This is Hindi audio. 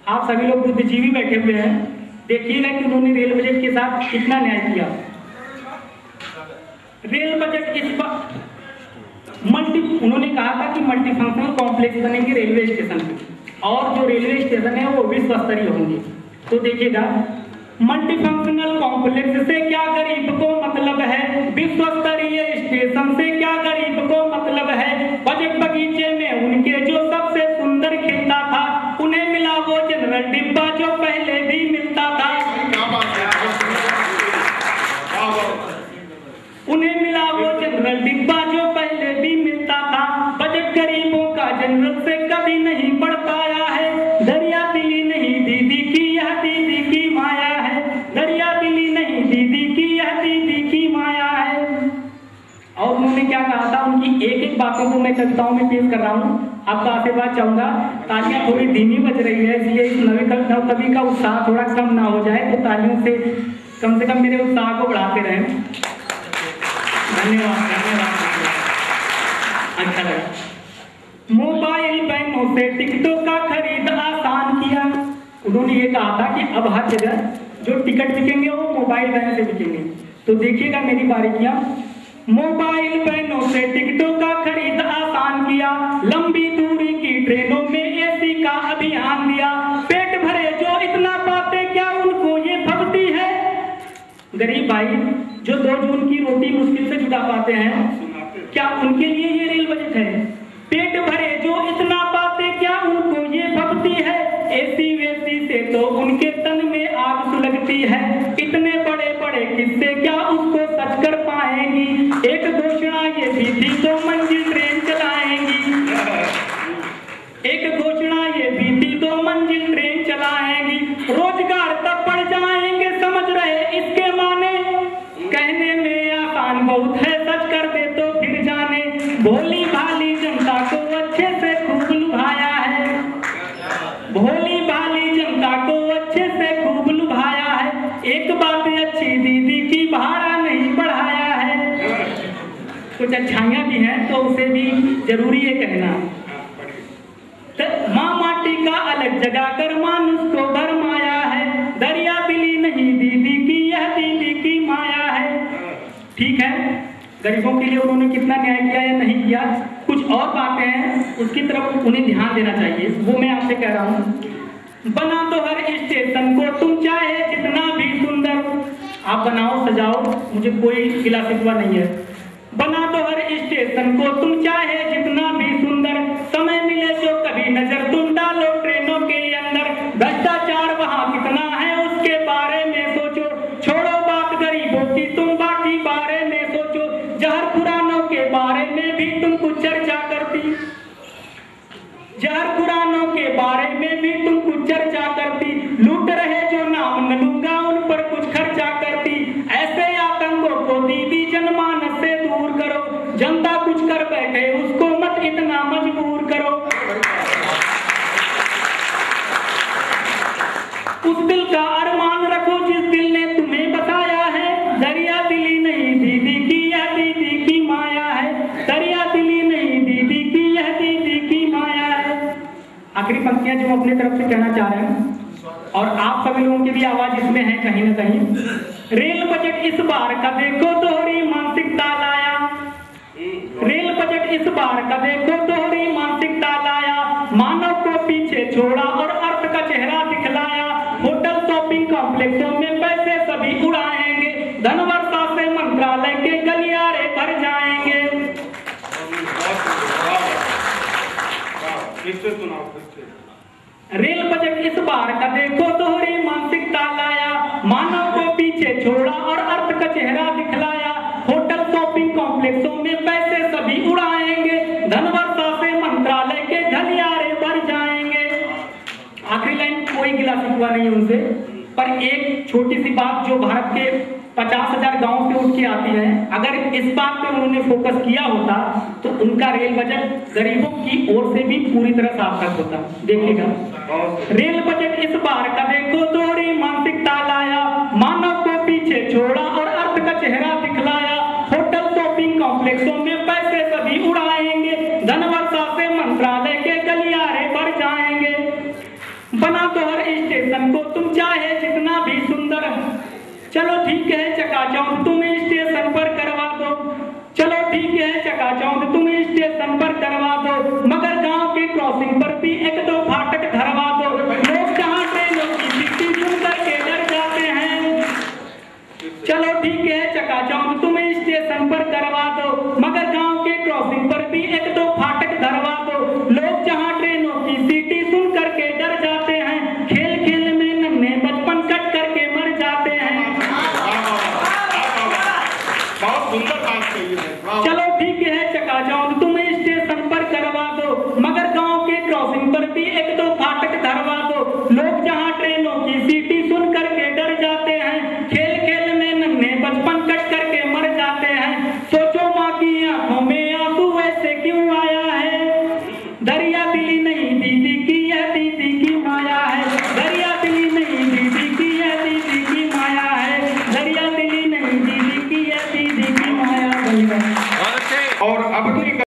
आप सभी लोग बुद्धिजीवी बैठे हुए हैं, देखिएगा कि उन्होंने रेल बजट के साथ कितना न्याय किया। रेल बजट इस बार उन्होंने कहा था कि मल्टी फंक्शनल कॉम्प्लेक्स बनेंगे रेलवे स्टेशन पे, और जो रेलवे स्टेशन है वो विश्व स्तरीय होंगे। तो देखिएगा, मल्टी फंक्शनल कॉम्प्लेक्स से क्या गरीब को मतलब है, विश्व स्तरीय स्टेशन से क्या गरीब को मतलब है, बजट बगीचे में उनके जो सबसे सुंदर खिलता था, उन्हें मिला वो जनरल डिब्बा जो पहले भी मिलता था, उन्हें मिला वो जनरल डिब्बा जो पहले भी मिलता था। बजट गरीबों का जनरल से कभी नहीं पढ़ पाया है, दरिया दिली नहीं दीदी की यह दीदी की माया है, दरिया दिली नहीं दीदी की यह दीदी की माया है। और उन्होंने क्या कहा था, उनकी एक एक बातों को मैं कविताओं में पेश कर रहा हूँ, आपका आशीर्वाद चाहूंगा। तालियां थोड़ी धीमी बज रही है, इसलिए इस नव कवि का उत्साह थोड़ा कम ना हो जाए, तो तालियों से कम मेरे उत्साह को बढ़ाते रहें। धन्यवाद धन्यवाद, अच्छा लगा। मोबाइल बैंकों से टिकटों का खरीद आसान किया। उन्होंने ये कहा था कि अब हर जगह जो टिकट बिकेंगे वो मोबाइल बैंक से बिकेंगे। तो देखिएगा मेरी बारीकियां, मोबाइल बैंकों से टिकटों का खरीद आसान किया, लंबी दूरी की ट्रेनों में एसी का अभियान दिया, पेट भरे जो इतना पाते क्या उनको ये भक्ति है। गरीब भाई जो 2 जून की रोटी मुश्किल से जुटा पाते हैं, क्या उनके लिए ये रेल बजट है? पेट भरे जो इतना पाते क्या उनको ये भक्ति है, एसी वेसी से तो उनके तन में आग सुलगती है, इतने बड़े बड़े किस्से क्या उसको सच कर पाएंगी, एक घोषणा ये भी थी 2 मंजिल ट्रेन चलाएंगी, एक घोषणा ये भी थी 2 मंजिल ट्रेन चलाएंगी, रोजगार तब बढ़ जाएंगे समझ रहे इसके माने, कहने में आसान बहुत है सच कर दे तो फिर जाने, भोली भाली जनता को अच्छे से खूब लुभाया है, भोली भाली जनता को अच्छे से खूब लुभाया है, एक बात अच्छी दीदी की भाड़ा नहीं बढ़ाया है। कुछ अच्छाइयां भी हैं तो उसे भी जरूरी है कहना। माँ माटी का अलग जगा कर मानुष को भरमाया है, दरिया दिली नहीं दीदी की यह दीदी की माया है। ठीक है, गरीबों के लिए उन्होंने कितना न्याय किया या नहीं किया, कुछ और बातें हैं उसकी तरफ उन्हें ध्यान देना चाहिए, वो मैं आपसे कह रहा हूँ। बना दो हर स्टेशन को तुम चाहे जितना भी सुंदर, आप बनाओ सजाओ, मुझे कोई गिला शिकवा नहीं है। बना दो हर स्टेशन को तुम चाहे जितना भी सुंदर, समय मिले जो कभी नजर तुम डालो ट्रेनों के अंदर, भ्रष्टाचार वहाँ कितना है उसके बारे में सोचो, छोड़ो बात गरीबों की तुम बाकी बारे में सोचो, जहर पुरानों के बारे में भी तुम कुछ चर्चा करती, जहर पुरानों के बारे में भी तुम कुछ चर्चा करती, लूट रहे जो नाम न लूंगा उन पर कुछ खर्चा करती, ऐसे आतंकों को दीदी जनमानस से दूर करो, जनता कुछ कर बैठे उसको मत इतना मजबूर करो, उस दिल का अरमान रखो जिस दिल ने तुम्हें बताया है, दरिया दिली नहीं दीदी की यह दीदी की माया है, दरिया दिली नहीं दीदी की यह दीदी की माया है। आखिरी पंक्तियां जो अपने तरफ से कहना चाह रहे हैं, और आप सभी लोगों की भी आवाज इसमें है कहीं ना कहीं। रेल बजट इस बार का देखो दोहरी मानसिकता लाया, रेल बजट इस बार का देखो दोहरी मानसिकता लाया, मानव को पीछे छोड़ा और अर्थ का चेहरा दिखलाया, होटल शॉपिंग कॉम्प्लेक्सों में पैसे सभी उड़ाएंगे, धन वर्षा से मंत्रालय के गलियारे भर जाएंगे। रेल बजट इस बार का देखो दोहरी मानसिकता लाया, मानव को पीछे छोड़ा और अर्थ का चेहरा दिखलाया, होटल शॉपिंग कॉम्प्लेक्सों में पैसे सभी उड़ाएंगे, धन वर्षा से मंत्रालय के गलियारे भर जाएंगे। आखिरी लाइन कोई गिला शिकवा नहीं उनसे, पर एक छोटी सी बात जो भारत के 50,000 गांव से उठ के आती है, अगर इस बात पे उन्होंने फोकस किया होता तो उनका रेल बजट गरीबों की ओर से भी पूरी तरह सार्थक होता। देखिएगा, रेल बजट इस बार का देखो दोहरी मानसिकता लाया, मानव को पीछे छोड़ा और अर्थ का चेहरा दिखलाया, होटल शॉपिंग कॉम्प्लेक्सों में पैसे सभी उड़ाएंगे, धन वर्षा से मंत्रालय के गलियारे भर जाएंगे, बना तो हर स्टेशन को तुम चाहे जितना भी सुंदर, चलो ठीक है चकाचौंध तुम स्टेशन पर करवा दो, चलो ठीक है चकाचौंध तुम स्टेशन पर करवा दो।